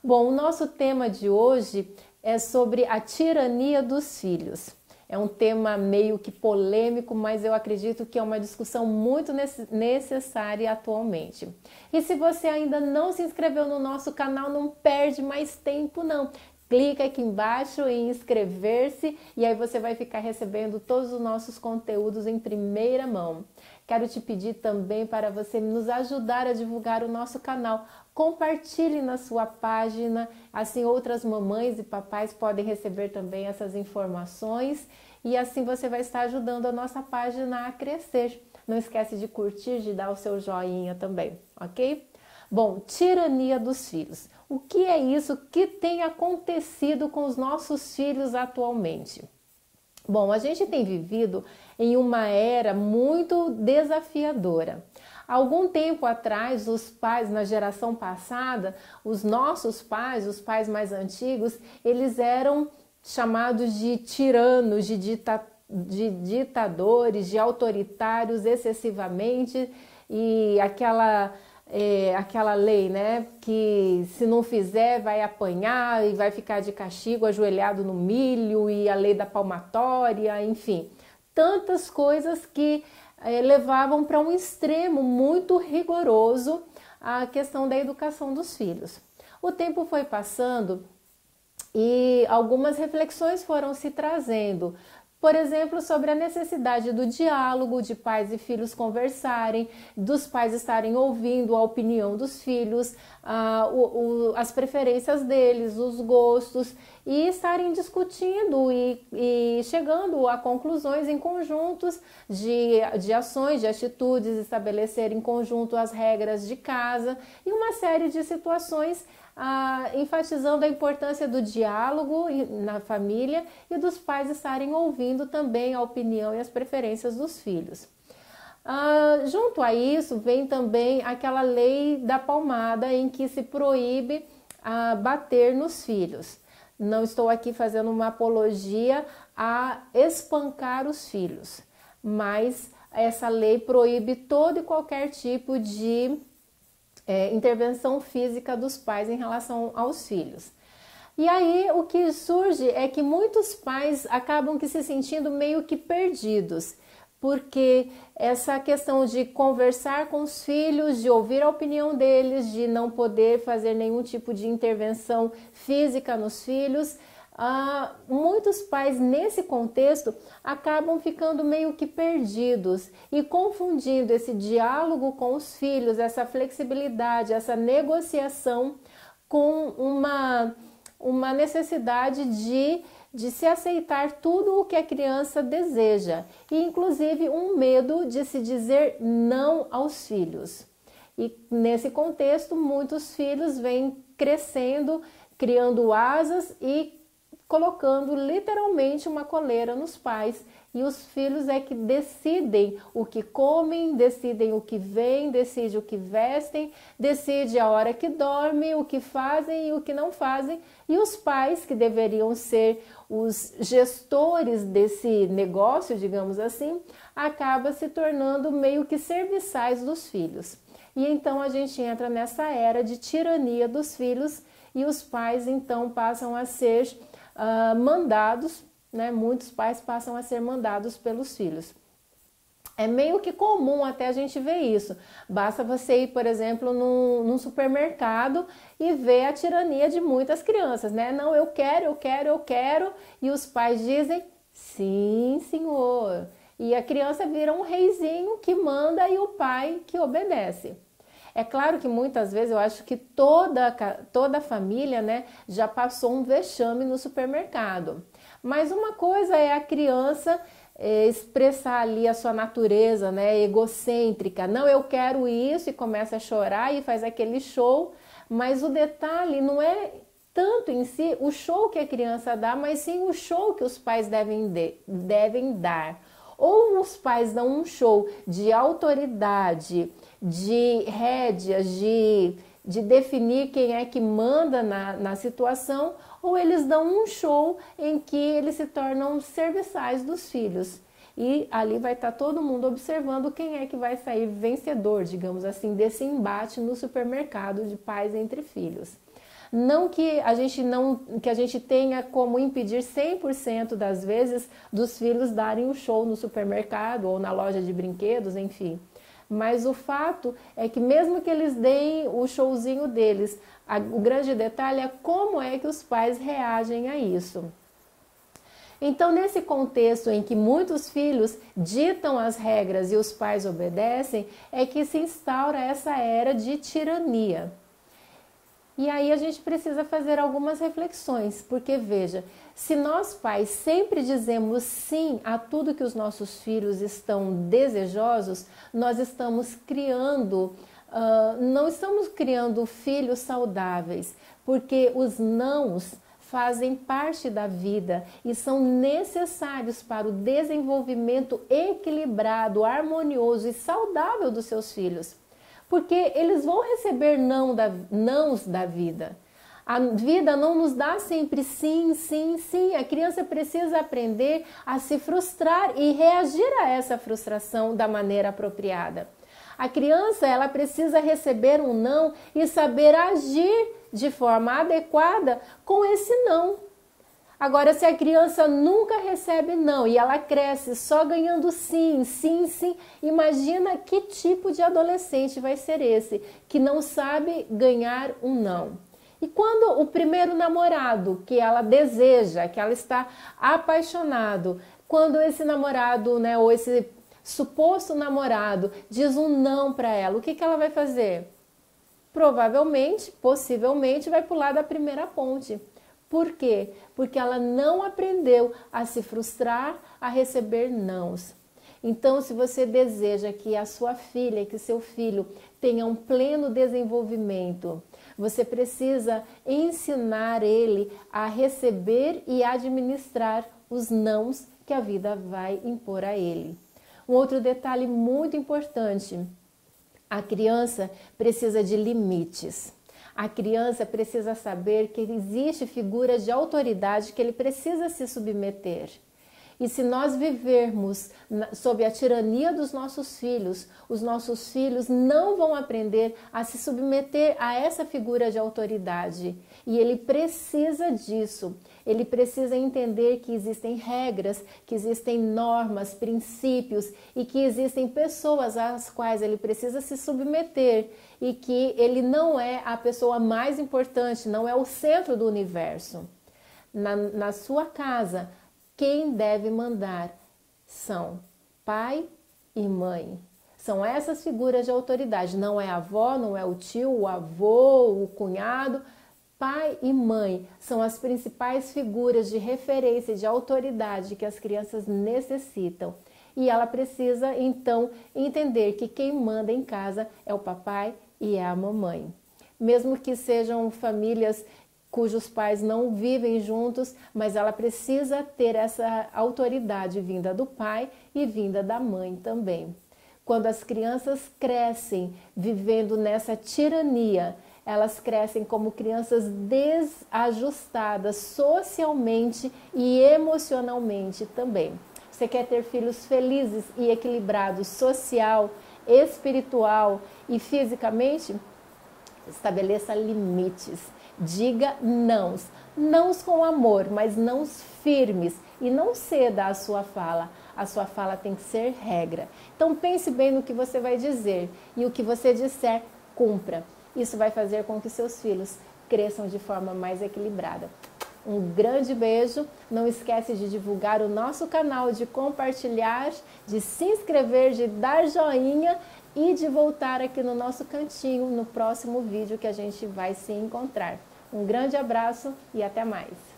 Bom, o nosso tema de hoje é sobre a tirania dos filhos. É um tema meio que polêmico, mas eu acredito que é uma discussão muito necessária atualmente. E se você ainda não se inscreveu no nosso canal, não perde mais tempo não. Clica aqui embaixo em inscrever-se e aí você vai ficar recebendo todos os nossos conteúdos em primeira mão. Quero te pedir também para você nos ajudar a divulgar o nosso canal. Compartilhe na sua página, assim outras mamães e papais podem receber também essas informações e assim você vai estar ajudando a nossa página a crescer. Não esquece de curtir, de dar o seu joinha também, ok? Bom, tirania dos filhos. O que é isso? O que tem acontecido com os nossos filhos atualmente? Bom, a gente tem vivido em uma era muito desafiadora. Algum tempo atrás, os pais, na geração passada, os nossos pais, os pais mais antigos, eles eram chamados de tiranos, de ditadores, de autoritários excessivamente, e aquela lei, né, que se não fizer vai apanhar e vai ficar de castigo ajoelhado no milho, e a lei da palmatória, enfim, tantas coisas que levavam para um extremo muito rigoroso a questão da educação dos filhos. O tempo foi passando e algumas reflexões foram se trazendo. Por exemplo, sobre a necessidade do diálogo, de pais e filhos conversarem, dos pais estarem ouvindo a opinião dos filhos, as preferências deles, os gostos, e estarem discutindo e chegando a conclusões em conjuntos de ações, de atitudes, estabelecer em conjunto as regras de casa e uma série de situações enfatizando a importância do diálogo na família e dos pais estarem ouvindo também a opinião e as preferências dos filhos. Junto a isso vem também aquela lei da palmada em que se proíbe bater nos filhos. Não estou aqui fazendo uma apologia a espancar os filhos, mas essa lei proíbe todo e qualquer tipo de intervenção física dos pais em relação aos filhos. E aí o que surge é que muitos pais acabam que se sentindo meio que perdidos, porque essa questão de conversar com os filhos, de ouvir a opinião deles, de não poder fazer nenhum tipo de intervenção física nos filhos, muitos pais nesse contexto acabam ficando meio que perdidos e confundindo esse diálogo com os filhos, essa flexibilidade, essa negociação com uma necessidade de se aceitar tudo o que a criança deseja e inclusive um medo de se dizer não aos filhos. E nesse contexto muitos filhos vêm crescendo, criando asas e colocando literalmente uma coleira nos pais, e os filhos é que decidem o que comem, decidem o que veem, decidem o que vestem, decidem a hora que dormem, o que fazem e o que não fazem, e os pais, que deveriam ser os gestores desse negócio, digamos assim, acaba se tornando meio que serviçais dos filhos. E então a gente entra nessa era de tirania dos filhos e os pais então passam a ser mandados, né? Muitos pais passam a ser mandados pelos filhos. É meio que comum até a gente ver isso. Basta você ir, por exemplo, num supermercado e ver a tirania de muitas crianças, né? Não, eu quero, eu quero, eu quero. E os pais dizem, sim, senhor. E a criança vira um reizinho que manda e o pai que obedece. É claro que muitas vezes eu acho que toda família, né, já passou um vexame no supermercado. Mas uma coisa é a criança expressar ali a sua natureza, né, egocêntrica. Não, eu quero isso, e começa a chorar e faz aquele show. Mas o detalhe não é tanto em si o show que a criança dá, mas sim o show que os pais devem dar. Ou os pais dão um show de autoridade, de rédeas, de definir quem é que manda na situação, ou eles dão um show em que eles se tornam serviçais dos filhos. E ali vai estar todo mundo observando quem é que vai sair vencedor, digamos assim, desse embate no supermercado de pais entre filhos. Não que a gente tenha como impedir 100% das vezes dos filhos darem um show no supermercado ou na loja de brinquedos, enfim. Mas o fato é que mesmo que eles deem o showzinho deles, o grande detalhe é como é que os pais reagem a isso. Então, nesse contexto em que muitos filhos ditam as regras e os pais obedecem, é que se instaura essa era de tirania. E aí a gente precisa fazer algumas reflexões, porque veja, se nós pais sempre dizemos sim a tudo que os nossos filhos estão desejosos, nós estamos criando, não estamos criando filhos saudáveis, porque os nãos fazem parte da vida e são necessários para o desenvolvimento equilibrado, harmonioso e saudável dos seus filhos. Porque eles vão receber nãos da vida. A vida não nos dá sempre sim, sim, sim. A criança precisa aprender a se frustrar e reagir a essa frustração da maneira apropriada. A criança, ela precisa receber um não e saber agir de forma adequada com esse não. Agora, se a criança nunca recebe não e ela cresce só ganhando sim, sim, sim, imagina que tipo de adolescente vai ser esse, que não sabe ganhar um não. E quando o primeiro namorado que ela deseja, que ela está apaixonado, quando esse namorado, né, ou esse suposto namorado diz um não para ela, o que ela vai fazer? Provavelmente, possivelmente, vai pular da primeira ponte. Por quê? Porque ela não aprendeu a se frustrar, a receber nãos. Então, se você deseja que a sua filha, que seu filho tenha um pleno desenvolvimento, você precisa ensinar ele a receber e administrar os nãos que a vida vai impor a ele. Um outro detalhe muito importante: a criança precisa de limites. A criança precisa saber que existe figura de autoridade que ele precisa se submeter. E se nós vivermos sob a tirania dos nossos filhos, os nossos filhos não vão aprender a se submeter a essa figura de autoridade. E ele precisa disso. Ele precisa entender que existem regras, que existem normas, princípios e que existem pessoas às quais ele precisa se submeter e que ele não é a pessoa mais importante, não é o centro do universo. Na sua casa, quem deve mandar são pai e mãe. São essas figuras de autoridade. Não é a avó, não é o tio, o avô, o cunhado. Pai e mãe são as principais figuras de referência, de autoridade que as crianças necessitam. E ela precisa, então, entender que quem manda em casa é o papai e é a mamãe. Mesmo que sejam famílias cujos pais não vivem juntos, mas ela precisa ter essa autoridade vinda do pai e vinda da mãe também. Quando as crianças crescem vivendo nessa tirania, elas crescem como crianças desajustadas socialmente e emocionalmente também. Você quer ter filhos felizes e equilibrados social, espiritual e fisicamente? Estabeleça limites. Diga nãos. Nãos com amor, mas nãos firmes. E não ceda à sua fala. A sua fala tem que ser regra. Então pense bem no que você vai dizer. E o que você disser, cumpra. Isso vai fazer com que seus filhos cresçam de forma mais equilibrada. Um grande beijo. Não esquece de divulgar o nosso canal, de compartilhar, de se inscrever, de dar joinha e de voltar aqui no nosso cantinho no próximo vídeo que a gente vai se encontrar. Um grande abraço e até mais!